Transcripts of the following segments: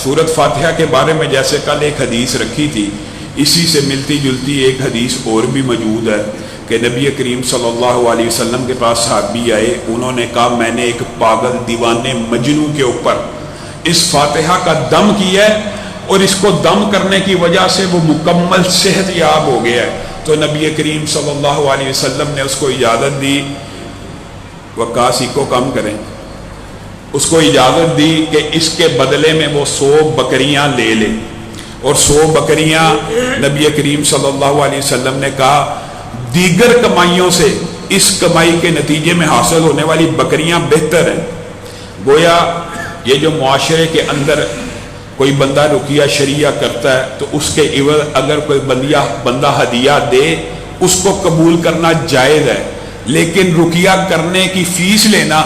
سورت فاتحہ کے بارے میں جیسے کل ایک حدیث رکھی تھی، اسی سے ملتی جلتی ایک حدیث اور بھی موجود ہے کہ نبی کریم صلی اللہ علیہ وسلم کے پاس صحابی آئے، انہوں نے کہا میں نے ایک پاگل دیوانے مجنوں کے اوپر اس فاتحہ کا دم کیا ہے اور اس کو دم کرنے کی وجہ سے وہ مکمل صحت یاب ہو گیا ہے۔ تو نبی کریم صلی اللہ علیہ وسلم نے اس کو اجازت دی، وقاصی کو کم کریں، اس کو اجازت دی کہ اس کے بدلے میں وہ 100 بکریاں لے لے، اور 100 بکریاں نبی کریم صلی اللہ علیہ وسلم نے کہا دیگر کمائیوں سے اس کمائی کے نتیجے میں حاصل ہونے والی بکریاں بہتر ہیں۔ گویا یہ جو معاشرے کے اندر کوئی بندہ رقیہ شریعہ کرتا ہے تو اس کے عوض اگر کوئی بندہ ہدیہ دے اس کو قبول کرنا جائز ہے، لیکن رقیہ کرنے کی فیس لینا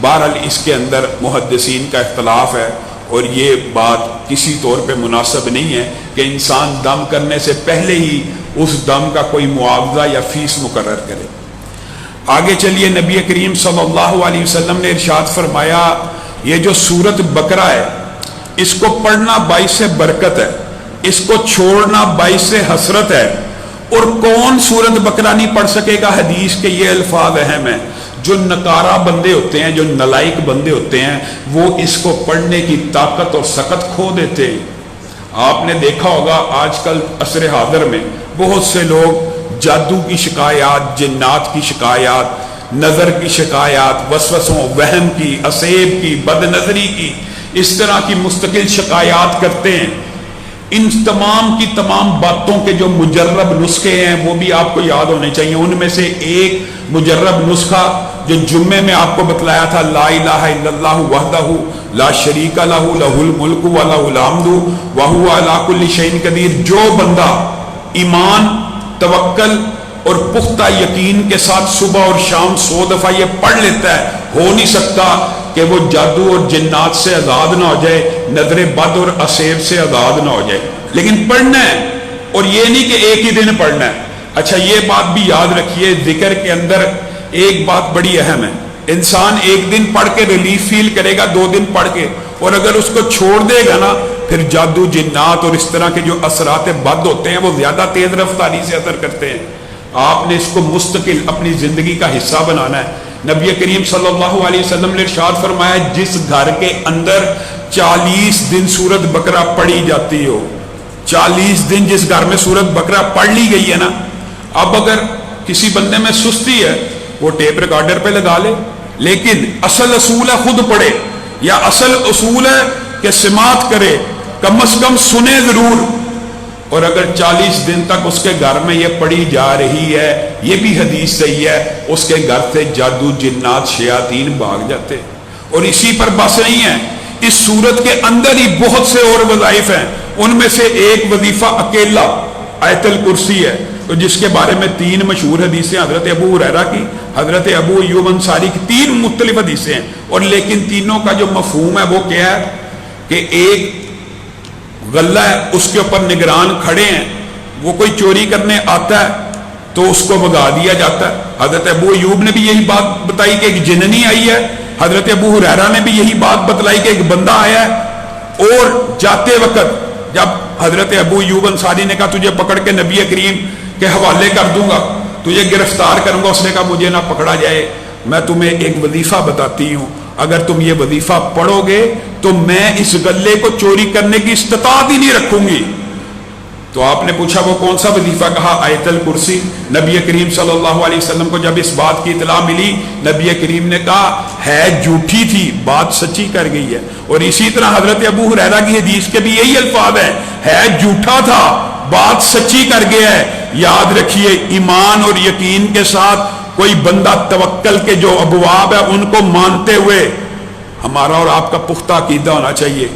بہرحال اس کے اندر محدثین کا اختلاف ہے، اور یہ بات کسی طور پہ مناسب نہیں ہے کہ انسان دم کرنے سے پہلے ہی اس دم کا کوئی معاوضہ یا فیس مقرر کرے۔ آگے چلیے، نبی کریم صلی اللہ علیہ وسلم نے ارشاد فرمایا یہ جو سورت بقرہ ہے اس کو پڑھنا باعث برکت ہے، اس کو چھوڑنا باعث حسرت ہے، اور کون سورت بقرہ نہیں پڑھ سکے گا؟ حدیث کے یہ الفاظ اہم ہیں، جو نکارہ بندے ہوتے ہیں، جو نلائق بندے ہوتے ہیں، وہ اس کو پڑھنے کی طاقت اور سکت کھو دیتے ہیں۔ آپ نے دیکھا ہوگا آج کل عصر حاضر میں بہت سے لوگ جادو کی شکایات، جنات کی شکایات، نظر کی شکایات، وسوسوں، وہم کی، اسیب کی، بد نظری کی، اس طرح کی مستقل شکایات کرتے ہیں۔ ان تمام کی تمام باتوں کے جو مجرب نسخے ہیں وہ بھی آپ کو یاد ہونے چاہیے۔ ان میں سے ایک مجرب نسخہ جو جمعے میں آپ کو بتلایا تھا، لا الہ الا اللہ وحدہ لا شریک لہ لہ الملک و لہ الحمد وہو علی کل شیء قدیر۔ جو بندہ ایمان، توکل اور پختہ یقین کے ساتھ صبح اور شام 100 دفعہ یہ پڑھ لیتا ہے، ہو نہیں سکتا کہ وہ جادو اور جنات سے آزاد نہ ہو جائے، نظر بد اور اسیب سے آزاد نہ ہو جائے۔ لیکن پڑھنا ہے، اور یہ نہیں کہ ایک ہی دن پڑھنا ہے۔ اچھا یہ بات بھی یاد رکھیے، ذکر کے اندر ایک بات بڑی اہم ہے، انسان ایک دن پڑھ کے ریلیف فیل کرے گا، 2 دن پڑھ کے، اور اگر اس کو چھوڑ دے گا نا پھر جادو، جنات اور اس طرح کے جو اثرات بد ہوتے ہیں وہ زیادہ تیز رفتاری سے اثر کرتے ہیں۔ آپ نے اس کو مستقل اپنی زندگی کا حصہ بنانا ہے۔ نبی کریم صلی اللہ علیہ وسلم نے ارشاد فرمایا جس گھر کے اندر 40 دن سورت بقرہ پڑھی جاتی ہو، 40 دن جس گھر میں سورت بقرہ پڑھ لی گئی ہے نا، اب اگر کسی بندے میں سستی ہے وہ ٹیپ ریکارڈر پہ لگا لے، لیکن اصل اصول ہے خود پڑھے، یا اصل اصول ہے کہ سماعت کرے، کم از کم سنے ضرور۔ اور اگر 40 دن تک اس کے گھر میں یہ پڑھی جا رہی ہے، یہ بھی حدیث صحیح ہے، اس کے گھر سے جادو، جنات، شیاطین بھاگ جاتے۔ اور اسی پر بس نہیں ہے، اس سورت کے اندر ہی بہت سے اور وظائف ہیں، ان میں سے ایک وظیفہ اکیلا آیت الکرسی ہے، تو جس کے بارے میں 3 مشہور حدیثیں حضرت ابو ہریرہ کی، حضرت ابو ایوب انصاری کی، 3 مختلف حدیثیں ہیں، اور لیکن تینوں کا جو مفہوم ہے وہ کیا ہے کہ ایک غلہ ہے، اس کے اوپر نگران کھڑے ہیں، وہ کوئی چوری کرنے آتا ہے تو اس کو بھگا دیا جاتا ہے۔ حضرت ابو ایوب نے بھی یہی بات بتائی کہ ایک جننی آئی ہے، حضرت ابو ہریرہ نے بھی یہی بات بتلائی کہ ایک بندہ آیا ہے، اور جاتے وقت جب حضرت ابو ایوب انصاری نے کہا تجھے پکڑ کے نبی کریم کے حوالے کر دوں گا، تجھے گرفتار کروں گا، اس نے کہا مجھے نہ پکڑا جائے، میں تمہیں ایک وظیفہ بتاتی ہوں، اگر تم یہ وظیفہ پڑھو گے تو میں اس غلے کو چوری کرنے کی استطاعت ہی نہیں رکھوں گی۔ تو آپ نے پوچھا وہ کون سا وظیفہ؟ کہا آیت الکرسی۔ نبی کریم صلی اللہ علیہ وسلم کو جب اس بات کی اطلاع ملی، نبی کریم نے کہا ہے جھوٹی تھی، بات سچی کر گئی ہے۔ اور اسی طرح حضرت ابو ہریرہ کی حدیث کے بھی یہی الفاظ ہیں، ہے جھوٹا تھا، بات سچی کر گیا ہے۔ یاد رکھیے ایمان اور یقین کے ساتھ کوئی بندہ توکل کے جو ابواب ہے ان کو مانتے ہوئے، ہمارا اور آپ کا پختہ عقیدہ ہونا چاہیے،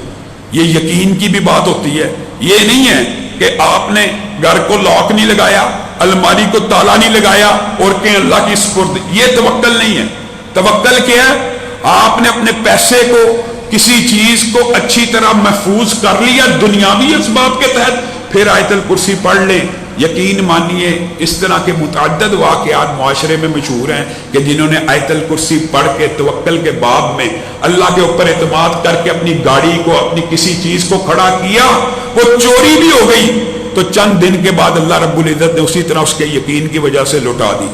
یہ یقین کی بھی بات ہوتی ہے۔ یہ نہیں ہے کہ آپ نے گھر کو لاک نہیں لگایا، الماری کو تالا نہیں لگایا اور کہ اللہ کی سپرد، یہ توکل نہیں ہے۔ توکل کیا ہے؟ آپ نے اپنے پیسے کو، کسی چیز کو اچھی طرح محفوظ کر لیا دنیاوی اسباب کے تحت، پھر آیت الکرسی پڑھ لیں، یقین مانیے اس طرح کے متعدد واقعات معاشرے میں مشہور ہیں کہ جنہوں نے آیت الکرسی پڑھ کے توکل کے باب میں اللہ کے اوپر اعتماد کر کے اپنی گاڑی کو اپنی کسی چیز کو کھڑا کیا، وہ چوری بھی ہو گئی تو چند دن کے بعد اللہ رب العزت نے اسی طرح اس کے یقین کی وجہ سے لوٹا دی۔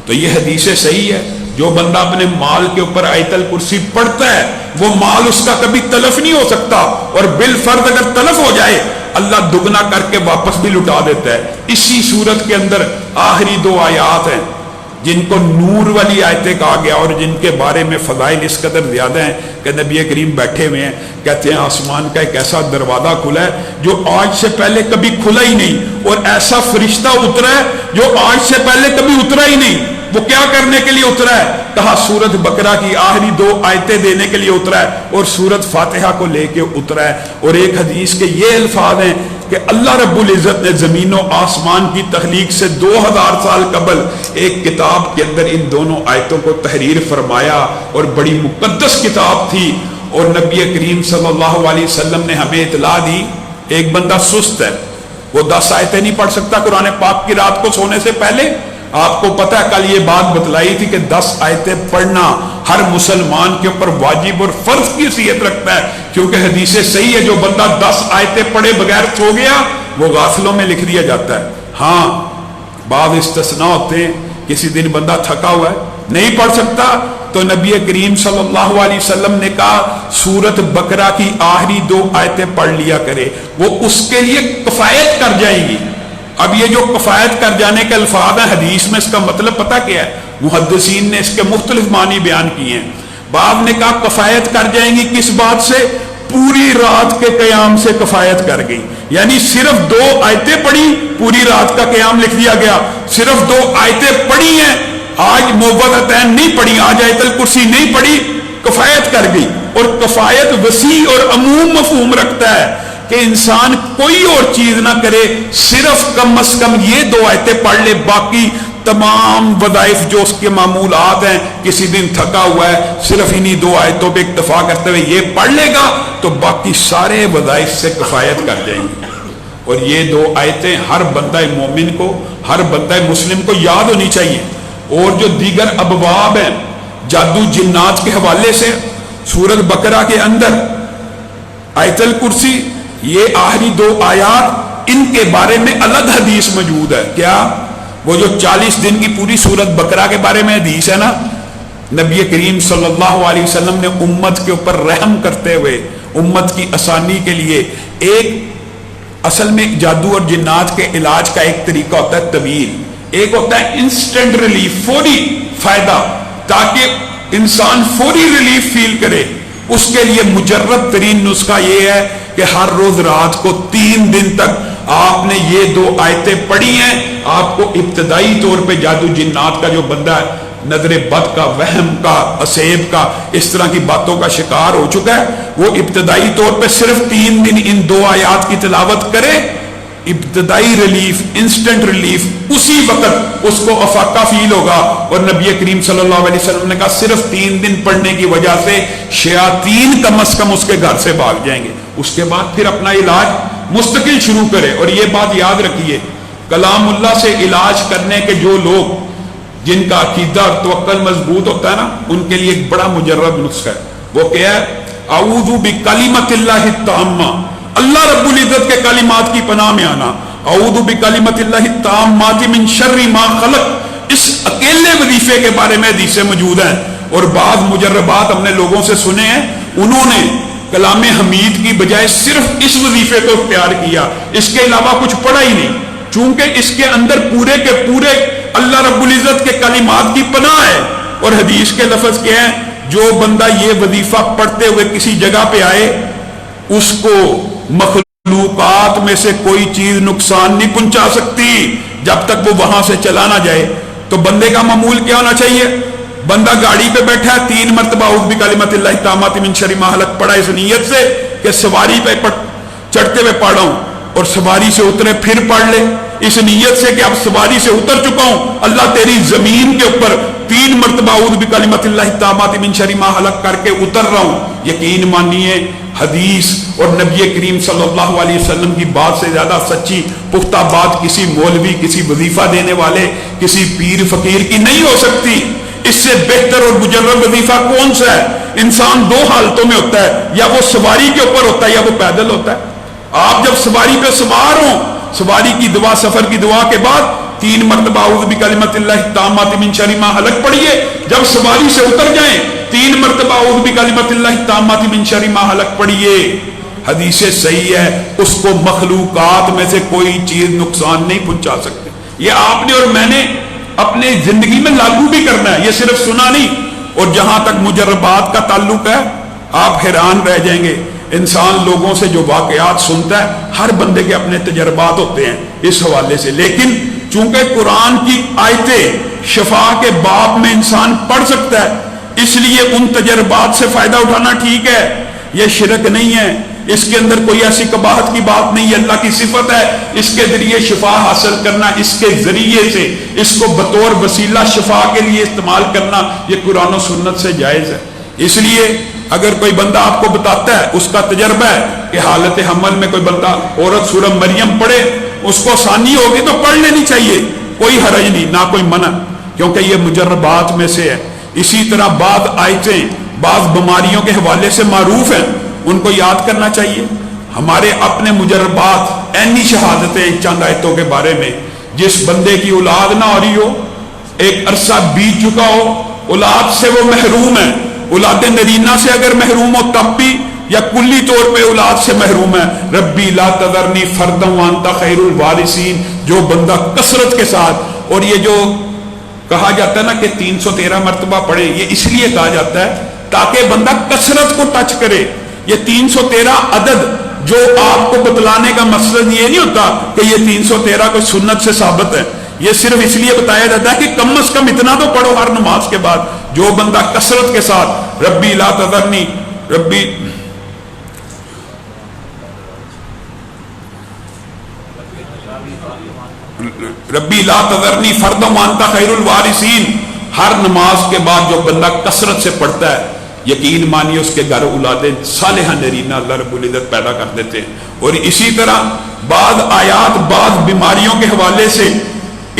تو یہ حدیث صحیح ہے، جو بندہ اپنے مال کے اوپر آیت الکرسی پڑھتا ہے وہ مال اس کا کبھی تلف نہیں ہو سکتا، اور بالفرض اگر تلف ہو جائے اللہ دگنا کر کے واپس بھی لٹا دیتا ہے۔ اسی صورت کے اندر آخری دو آیات ہیں جن کو نور والی آیتیں کہا گیا اور جن کے بارے میں فضائل اس قدر زیادہ ہیں کہ نبی کریم بیٹھے ہوئے ہیں، کہتے ہیں آسمان کا ایک ایسا دروازہ کھلا ہے جو آج سے پہلے کبھی کھلا ہی نہیں، اور ایسا فرشتہ اترا ہے جو آج سے پہلے کبھی اترا ہی نہیں۔ وہ کیا کرنے کے لیے اترا ہے؟ کہا سورت بقرہ کی آخری دو آیتیں دینے کے لیے اترا ہے اور سورت فاتحہ کو لے کے اترا ہے۔ اور ایک حدیث کے یہ الفاظ ہیں کہ اللہ رب العزت نے زمین و آسمان کی تخلیق سے 2000 سال قبل ایک کتاب کے اندر ان دونوں آیتوں کو تحریر فرمایا، اور بڑی مقدس کتاب تھی۔ اور نبی کریم صلی اللہ علیہ وسلم نے ہمیں اطلاع دی، ایک بندہ سست ہے، وہ 10 آیتیں نہیں پڑھ سکتا قرآن پاک کی رات کو سونے سے پہلے۔ آپ کو پتہ ہے کل یہ بات بتلائی تھی کہ 10 آیتیں پڑھنا ہر مسلمان کے اوپر واجب اور فرض کی حیثیت رکھتا ہے، کیونکہ حدیث صحیح ہے جو بندہ 10 آیتیں پڑھے بغیر سو گیا وہ غافلوں میں لکھ دیا جاتا ہے۔ ہاں بعض استثناء ہوتے ہیں، کسی دن بندہ تھکا ہوا ہے نہیں پڑھ سکتا تو نبی کریم صلی اللہ علیہ وسلم نے کہا سورت بقرہ کی آخری 2 آیتیں پڑھ لیا کرے، وہ اس کے لیے کفایت کر جائیں گی۔ اب یہ جو کفایت کر جانے کے الفاظ ہیں حدیث میں اس کا مطلب پتہ کیا ہے؟ محدثین نے اس کے مختلف معنی بیان کیے ہیں۔ بعض نے کہا کفایت کر جائیں گی کس بات سے؟ پوری رات کے قیام سے کفایت کر گئی، یعنی صرف 2 آیتیں پڑھی پوری رات کا قیام لکھ دیا گیا، صرف 2 آیتیں پڑھی ہیں، آج موعظتین نہیں پڑھی، آج آیت الکرسی نہیں پڑھی، کفایت کر گئی۔ اور کفایت وسیع اور عموم مفہوم رکھتا ہے کہ انسان کوئی اور چیز نہ کرے، صرف کم از کم یہ 2 آیتیں پڑھ لے، باقی تمام وظائف جو اس کے معمولات ہیں، کسی دن تھکا ہوا ہے صرف انہی 2 آیتوں پہ اکتفا کرتے ہوئے یہ پڑھ لے گا تو باقی سارے وظائف سے کفایت کر جائیں گے۔ اور یہ 2 آیتیں ہر بندہ مومن کو، ہر بندہ مسلم کو یاد ہونی چاہیے۔ اور جو دیگر ابواب ہیں جادو جنات کے حوالے سے سورت بقرہ کے اندر آیت الکرسی، یہ آخری 2 آیات، ان کے بارے میں الگ حدیث موجود ہے۔ کیا؟ وہ جو 40 دن کی پوری سورت بقرہ کے بارے میں حدیث ہے نا، نبی کریم صلی اللہ علیہ وسلم نے امت کے اوپر رحم کرتے ہوئے امت کی آسانی کے لیے ایک اصل میں جادو اور جنات کے علاج کا ایک طریقہ ہوتا ہے طویل، ایک ہوتا ہے انسٹنٹ ریلیف، فوری فائدہ، تاکہ انسان فوری ریلیف فیل کرے۔ اس کے لیے مجرد ترین نسخہ یہ ہے کہ ہر روز رات کو 3 دن تک آپ نے یہ 2 آیتیں پڑھی ہیں، آپ کو ابتدائی طور پہ جادو جنات کا جو بندہ ہے، نظر بد کا، وہم کا، اسیب کا، اس طرح کی باتوں کا شکار ہو چکا ہے، وہ ابتدائی طور پہ صرف 3 دن ان 2 آیات کی تلاوت کرے، ابتدائی ریلیف، انسٹنٹ ریلیف، اسی وقت اس کو افاقہ فیل ہوگا۔ اور نبی کریم صلی اللہ علیہ وسلم نے کہا صرف 3 دن پڑھنے کی وجہ سے شیاطین کم از کم اس کے گھر سے بھاگ جائیں گے۔ اس کے بعد پھر اپنا علاج مستقل شروع کرے۔ اور یہ بات یاد رکھیے، کلام اللہ سے علاج کرنے کے جو لوگ جن کا عقیدہ اور توکل مضبوط ہوتا ہے نا، ان کے لیے ایک بڑا مجرب نسخہ ہے، وہ کیا ہے؟ اعوذ بکلمۃ اللہ التامہ، اللہ رب العزت کے کلمات کی پناہ میں آنا۔ اعوذ بکلمۃ اللہ التامۃ من شر ما خلق، اس اکیلے وظیفے کے بارے میں حدیثیں موجود ہیں۔ اور بعض مجربات ہم نے لوگوں سے سنے ہیں، انہوں نے کلام حمید کی بجائے صرف اس وظیفے کو اختیار کیا، اس کے علاوہ کچھ پڑھا ہی نہیں، چونکہ اس کے اندر پورے کے پورے اللہ رب العزت کے کلمات کی پناہ ہے۔ اور حدیث کے لفظ کیا ہیں؟ جو بندہ یہ وظیفہ پڑھتے ہوئے کسی جگہ پہ آئے، اس کو مخلوقات میں سے کوئی چیز نقصان نہیں پہنچا سکتی جب تک وہ وہاں سے چلا نہ جائے۔ تو بندے کا معمول کیا ہونا چاہیے؟ بندہ گاڑی پہ بیٹھا ہے، 3 مرتبہ اعوذ بکلمۃ اللہ التامۃ من شر ما خلق پڑھا، اس نیت سے کہ سواری پہ چڑھتے ہوئے پڑھ رہا ہوں، اور سواری سے اترے پھر پڑھ لے، اس نیت سے کہ اب سواری سے اتر چکا ہوں، اللہ تیری زمین کے اوپر 3 مرتبہ اعوذ بکلمۃ اللہ التامۃ من شر ما خلق کر کے اتر رہا ہوں۔ یقین مانیے حدیث اور نبی کریم صلی اللہ علیہ وسلم کی بات سے زیادہ سچی پختہ بات کسی مولوی، کسی وظیفہ دینے والے، کسی پیر فقیر کی نہیں ہو سکتی۔ اس سے بہتر اور مجرب وظیفہ کون سا ہے؟ انسان دو حالتوں میں ہوتا ہے، یا وہ سواری کے اوپر ہوتا ہے یا وہ پیدل ہوتا ہے۔ آپ جب سواری پہ سوار ہوں، سواری کی دعا، سفر کی دعا کے بعد 3 مرتبہ اعوذ بکلمۃ اللہ التامات من شر ما خلق پڑھیے۔ جب سواری سے اتر جائیں 3 مرتبہ اعوذ بکلمۃ اللہ التامات من شر ما خلق پڑھیے۔ حدیث صحیح ہے، اس کو مخلوقات میں سے کوئی چیز نقصان نہیں پہنچا سکتے۔ یہ آپ نے اور میں نے اپنے زندگی میں لاگو بھی کرنا ہے، یہ صرف سنا نہیں۔ اور جہاں تک مجربات کا تعلق ہے، آپ حیران رہ جائیں گے۔ انسان لوگوں سے جو واقعات سنتا ہے، ہر بندے کے اپنے تجربات ہوتے ہیں اس حوالے سے، لیکن چونکہ قرآن کی آیتیں شفا کے باب میں انسان پڑھ سکتا ہے، اس لیے ان تجربات سے فائدہ اٹھانا ٹھیک ہے۔ یہ شرک نہیں ہے، اس کے اندر کوئی ایسی قباحت کی بات نہیں ہے، اللہ کی صفت ہے۔ اس کے ذریعے شفا حاصل کرنا، اس کے ذریعے سے اس کو بطور وسیلہ شفا کے لیے استعمال کرنا، یہ قرآن و سنت سے جائز ہے۔ اس لیے اگر کوئی بندہ آپ کو بتاتا ہے، اس کا تجربہ ہے کہ حالت حمل میں کوئی بندہ عورت سورہ مریم پڑھے، اس کو آسانی ہوگی تو پڑھ لینی چاہیے، کوئی حرج نہیں، نہ کوئی منع، کیونکہ یہ مجربات میں سے ہے۔ اسی طرح بعض آیتیں بعض بیماریوں کے حوالے سے معروف ہیں، ان کو یاد کرنا چاہیے۔ ہمارے اپنے مجربات، عینی شہادتیں چند آیتوں کے بارے میں، جس بندے کی اولاد نہ ہو رہی ہو، ایک عرصہ بیت چکا ہو، اولاد سے وہ محروم ہے، اولاد نرینہ سے اگر محروم ہو تب بھی، یا کلی طور پہ اولاد سے محروم ہے، ربی لا تذرنی فردا وانت خیر الوارثین، جو بندہ کثرت کے ساتھ، اور یہ جو کہا جاتا ہے نا کہ 313 مرتبہ پڑھے، یہ اس لیے کہا جاتا ہے تاکہ بندہ کثرت کو ٹچ کرے۔ یہ 313 عدد جو آپ کو بتلانے کا مقصد یہ نہیں ہوتا کہ یہ 313 کوئی سنت سے ثابت ہے، یہ صرف اس لیے بتایا جاتا ہے کہ کم از کم اتنا تو پڑھو ہر نماز کے بعد۔ جو بندہ کثرت کے ساتھ ربی لا تذرنی، ربی لا تذرنی فردا وانت خیر الوارثین، ہر نماز کے بعد جو بندہ کثرت سے پڑھتا ہے، یقین مانیے اس کے گھر اولادیں صالحہ نرینہ اللہ رب العزت پیدا کر دیتے ہیں۔ اور اسی طرح بعض آیات بعض بیماریوں کے حوالے سے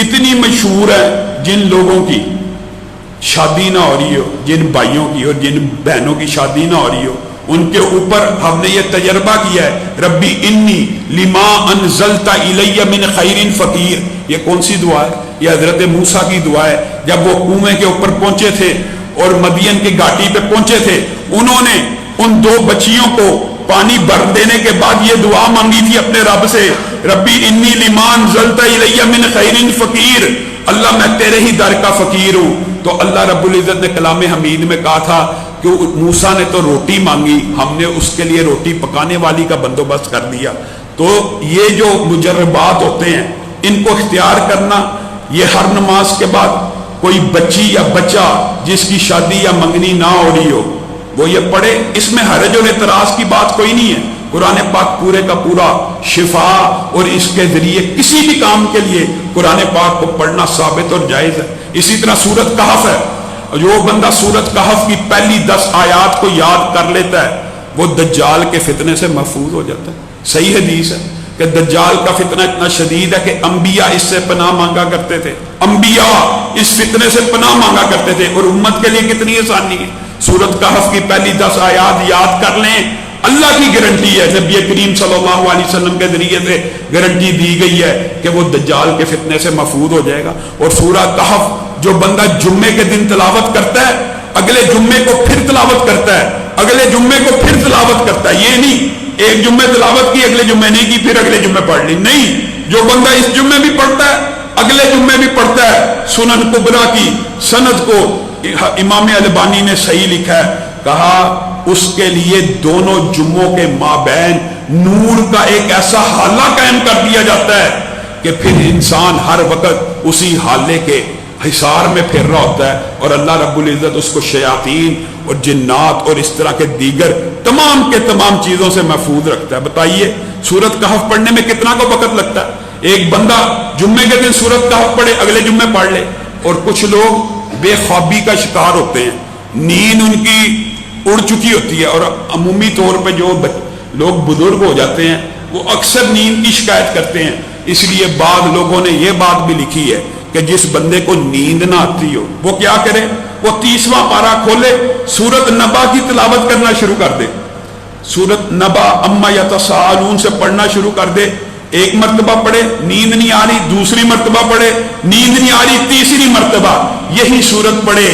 اتنی مشہور ہے، جن لوگوں کی شادی نہ ہو رہی ہو، جن بھائیوں کی اور جن بہنوں کی شادی نہ ہو رہی ہو، ان کے اوپر ہم نے یہ تجربہ کیا ہے، ربی انی لما انزلت الی من خیر فقیر۔ یہ کون سی دعا ہے؟ یہ حضرت موسیٰ کی دعا ہے۔ جب وہ کنویں کے اوپر پہنچے تھے اور مدین کی گھاٹی پہ پہنچے تھے، انہوں نے ان 2 بچیوں کو پانی بھر دینے کے بعد یہ دعا مانگی تھی اپنے رب سے، ربی انی لما انزلت الی من خیر فقیر، اللہ میں تیرے ہی در کا فقیر ہوں۔ تو اللہ رب العزت نے کلام حمید میں کہا تھا کہ موسیٰ نے تو روٹی مانگی، ہم نے اس کے لیے روٹی پکانے والی کا بندوبست کر دیا۔ تو یہ جو مجربات ہوتے ہیں، ان کو اختیار کرنا، یہ ہر نماز کے بعد کوئی بچی یا بچہ جس کی شادی یا منگنی نہ ہو رہی ہو، وہ یہ پڑھے، اس میں حرج اور اعتراض کی بات کوئی نہیں ہے۔ قرآن پاک پورے کا پورا شفا اور اس کے ذریعے کسی بھی کام کے لیے قرآن پاک کو پڑھنا ثابت اور جائز ہے۔ اسی طرح سورت کہف ہے، جو بندہ سورت کہف کی پہلی 10 آیات کو یاد کر لیتا ہے، وہ دجال کے فتنے سے محفوظ ہو جاتا ہے۔ صحیح حدیث ہے کہ دجال کا فتنہ اتنا شدید ہے کہ انبیاء اس سے پناہ مانگا کرتے تھے، انبیاء اس فتنے سے پناہ مانگا کرتے تھے، اور امت کے لیے کتنی آسانی ہے۔ سورت کہف کی پہلی 10 آیات یاد کر لیں، اللہ کی گارنٹی ہے، نبی کریم صلی اللہ علیہ وسلم کے ذریعے سے گارنٹی دی گئی ہے کہ وہ دجال کے فتنے سے محفوظ ہو جائے گا۔ اور سورہ کہف جو بندہ جمعے کے دن تلاوت کرتا ہے، اگلے جمعے کو پھر تلاوت کرتا ہے، اگلے جمعے کو پھر تلاوت کرتا ہے، یہ نہیں ایک جمعے تلاوت کی، اگلے جمعے نہیں کی، پھر اگلے جمعے پڑھ لی، نہیں، جو بندہ اس جمعے بھی پڑھتا ہے اگلے جمعے بھی پڑھتا ہے۔ سنن کبریٰ کی سند کو امام البانی نے صحیح لکھا ہے، کہا اس کے لیے دونوں جمعوں کے مابین نور کا ایک ایسا حالہ قائم کر دیا جاتا ہے کہ پھر انسان ہر وقت اسی حالے کے حصار میں پھر رہا ہوتا ہے، اور اللہ رب العزت اس کو شیاطین اور جنات اور اس طرح کے دیگر تمام کے تمام چیزوں سے محفوظ رکھتا ہے۔ بتائیے سورت کہف پڑھنے میں کتنا کو وقت لگتا ہے؟ ایک بندہ جمعے کے دن سورت کہف پڑھے، اگلے جمعے پڑھ لے۔ اور کچھ لوگ بے خوابی کا شکار ہوتے ہیں، نیند ان کی اڑ چکی ہوتی ہے، اور عمومی طور پہ جو لوگ بزرگ ہو جاتے ہیں وہ اکثر نیند کی شکایت کرتے ہیں، اس لیے بعض لوگوں نے یہ بات بھی لکھی ہے کہ جس بندے کو نیند نہ آتی ہو وہ کیا کرے، وہ 30واں پارہ کھولے، سورۃ نبا کی تلاوت کرنا شروع کر دے، سورۃ نبا اما یتساءلون سے پڑھنا شروع کر دے، ایک مرتبہ پڑھے نیند نہیں آ رہی، دوسری مرتبہ پڑھے نیند نہیں آ رہی، تیسری مرتبہ یہی سورت پڑھے۔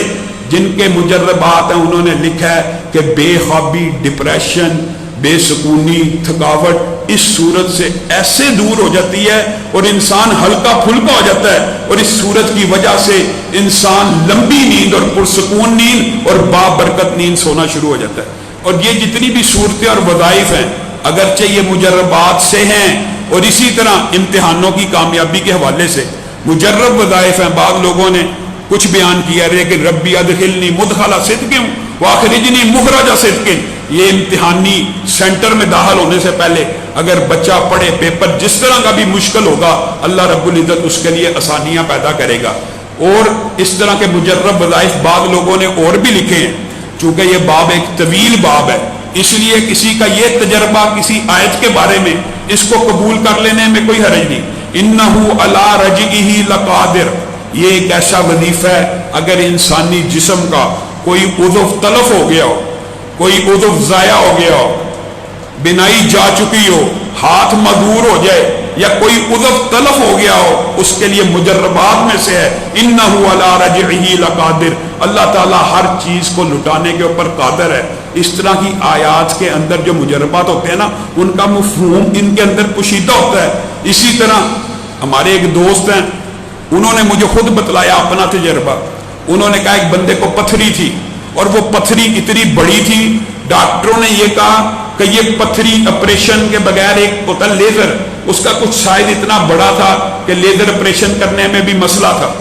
جن کے مجربات ہیں انہوں نے لکھا ہے کہ بے خوابی، ڈپریشن، بے سکونی، تھکاوٹ اس سورت سے ایسے دور ہو جاتی ہے اور انسان ہلکا پھلکا ہو جاتا ہے، اور اس سورت کی وجہ سے انسان لمبی نیند اور پرسکون نیند اور بابرکت نیند سونا شروع ہو جاتا ہے۔ اور یہ جتنی بھی صورتیں اور وظائف ہیں اگرچہ یہ مجربات سے ہیں، اور اسی طرح امتحانوں کی کامیابی کے حوالے سے مجرب وظائف ہیں، بعض لوگوں نے کچھ بیان کیا لیکن ربی ادخلنی مدخل صدق واخرجنی مخرج صدق، یہ امتحانی سینٹر میں داخل ہونے سے پہلے اگر بچہ پڑھے پیپر جس طرح کا بھی مشکل ہوگا اللہ رب العزت اس کے لیے آسانیاں پیدا کرے گا۔ اور اس طرح کے مجرب وظائف بعض لوگوں نے اور بھی لکھے ہیں، چونکہ یہ باب ایک طویل باب ہے اس لیے کسی کا یہ تجربہ کسی آیت کے بارے میں اس کو قبول کر لینے میں کوئی حرج نہیں۔ انہ علی رجعہ لقادر، یہ ایک ایسا وظیفہ ہے اگر انسانی جسم کا کوئی عضو تلف ہو گیا ہو، کوئی عضو ضائع ہو گیا ہو، بینائی جا چکی ہو، ہاتھ مدور ہو جائے یا کوئی عضو تلف ہو گیا ہو، اس کے لیے مجربات میں سے ہے انہ علی رجعہ لقادر، اللہ تعالیٰ ہر چیز کو لٹانے کے اوپر قادر ہے۔ اس طرح کی آیات کے اندر جو مجربات ہوتے ہیں نا ان کا مفہوم ان کے اندر پوشیدہ ہوتا ہے۔ اسی طرح ہمارے ایک دوست ہیں، انہوں نے مجھے خود بتلایا اپنا تجربہ، انہوں نے کہا ایک بندے کو پتھری تھی اور وہ پتھری اتنی بڑی تھی، ڈاکٹروں نے یہ کہا کہ یہ پتھری آپریشن کے بغیر ایک ہوتا لیزر، اس کا کچھ سائز اتنا بڑا تھا کہ لیزر آپریشن کرنے میں بھی مسئلہ تھا۔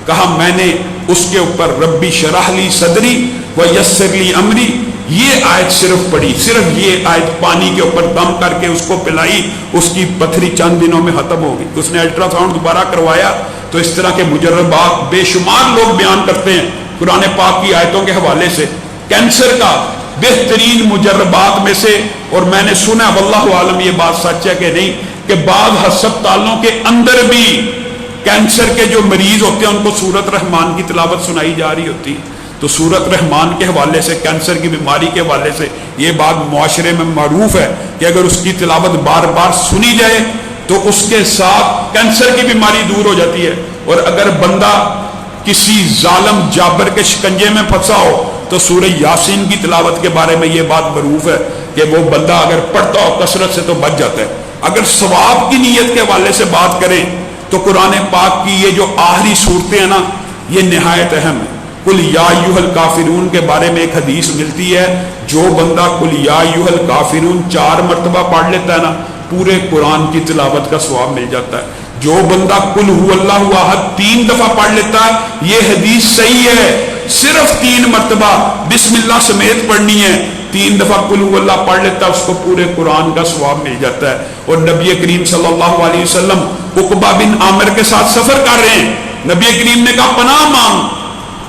کہا میں نے اس کے اوپر ربی شرح لی صدری ویسر لی امری، یہ آیت صرف پڑھی، صرف یہ آیت پانی کے اوپر دم کر کے اس کو پلائی، اس کی پتھری چند دنوں میں ختم ہو گئی۔ اس نے الٹرا ساؤنڈ دوبارہ کروایا تو اس طرح کے مجربات بے شمار لوگ بیان کرتے ہیں قرآن پاک کی آیتوں کے حوالے سے۔ کینسر کا بہترین مجربات میں سے، اور میں نے سنا واللہ عالم یہ بات سچ ہے کہ نہیں، کہ بعض ہسپتالوں کے اندر بھی کینسر کے جو مریض ہوتے ہیں ان کو سورۃ رحمان کی تلاوت سنائی جا رہی ہوتی ہے۔ تو سورۃ رحمان کے حوالے سے، کینسر کی بیماری کے حوالے سے یہ بات معاشرے میں معروف ہے کہ اگر اس کی تلاوت بار بار سنی جائے تو اس کے ساتھ کینسر کی بیماری دور ہو جاتی ہے۔ اور اگر بندہ کسی ظالم جابر کے شکنجے میں پھنسا ہو تو سورہ یاسین کی تلاوت کے بارے میں یہ بات معروف ہے کہ وہ بندہ اگر پڑھتا ہو کثرت سے تو بچ جاتا ہے۔ اگر ثواب کی نیت کے حوالے سے بات کریں تو قرآن پاک کی یہ جو آخری صورتیں ہیں نا یہ نہایت اہم ہے۔ قل یا ایھا الکافرون کے بارے میں ایک حدیث ملتی ہے، جو بندہ قل یا ایھا الکافرون 4 مرتبہ پڑھ لیتا ہے نا پورے قرآن کی تلاوت کا ثواب مل جاتا ہے۔ جو بندہ قل ھو اللہ احد 3 دفعہ پڑھ لیتا ہے، یہ حدیث صحیح ہے، صرف 3 مرتبہ بسم اللہ سمیت پڑھنی ہے، 3 دفعہ قل ھو اللہ پڑھ لیتا ہے اس کو پورے قرآن کا ثواب مل جاتا ہے۔ اور نبی کریم صلی اللہ علیہ وسلم عقبہ بن عامر کے ساتھ سفر کر رہے ہیں، نبی کریم نے کہا پناہ مانگ،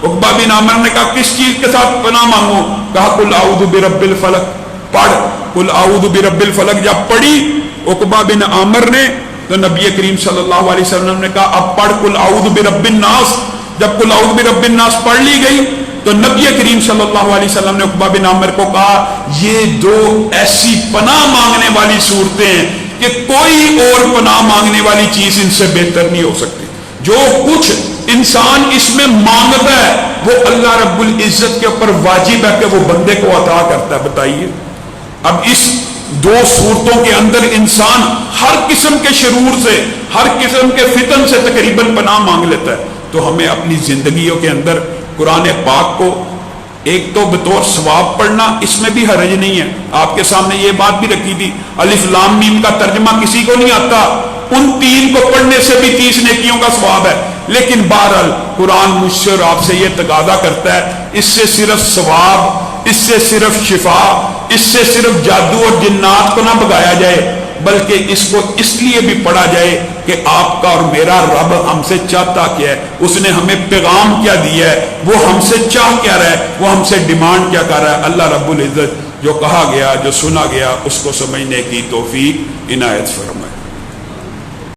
عقبہ بن عامر نے کہا کس چیز کے ساتھ پناہ مانگو؟ کہا قل اعوذ برب الفلق، پڑھ قل اعوذ برب الفلق۔ جب پڑھی عقبہ بن عامر نے تو نبی کریم صلی اللہ علیہ وسلم نے کہا اب پڑھ قل اعوذ برب الناس۔ جب قل اعوذ برب الناس پڑھ لی گئی تو نبی کریم صلی اللہ علیہ وسلم نے عقبہ بن عامر کو کہا یہ 2 ایسی پناہ مانگنے والی صورتیں ہیں کہ کوئی اور پناہ مانگنے والی چیز ان سے بہتر نہیں ہو سکتی۔ جو کچھ انسان اس میں مانگتا ہے وہ اللہ رب العزت کے اوپر واجب ہے کہ وہ بندے کو عطا کرتا ہے۔ بتائیے اب اس 2 صورتوں کے اندر انسان ہر قسم کے شرور سے، ہر قسم کے فتن سے تقریباً پناہ مانگ لیتا ہے۔ تو ہمیں اپنی زندگیوں کے اندر قرآن پاک کو ایک تو بطور ثواب پڑھنا، اس میں بھی حرج نہیں ہے۔ آپ کے سامنے یہ بات بھی رکھی تھی الف لام میم کا ترجمہ کسی کو نہیں آتا، ان 3 کو پڑھنے سے بھی 30 نیکیوں کا ثواب ہے۔ لیکن بہرحال قرآن مجھ سے اور آپ سے یہ تقاضا کرتا ہے اس سے صرف ثواب، اس سے صرف شفا، اس سے صرف جادو اور جنات کو نہ بگایا جائے، بلکہ اس کو اس لیے بھی پڑھا جائے کہ آپ کا اور میرا رب ہم سے چاہتا کیا ہے، اس نے ہمیں پیغام کیا دیا ہے، وہ ہم سے چاہ کیا رہا ہے، وہ ہم سے ڈیمانڈ کیا کر رہا ہے۔ اللہ رب العزت جو کہا گیا، جو سنا گیا، اس کو سمجھنے کی توفیق عنایت فرمائے۔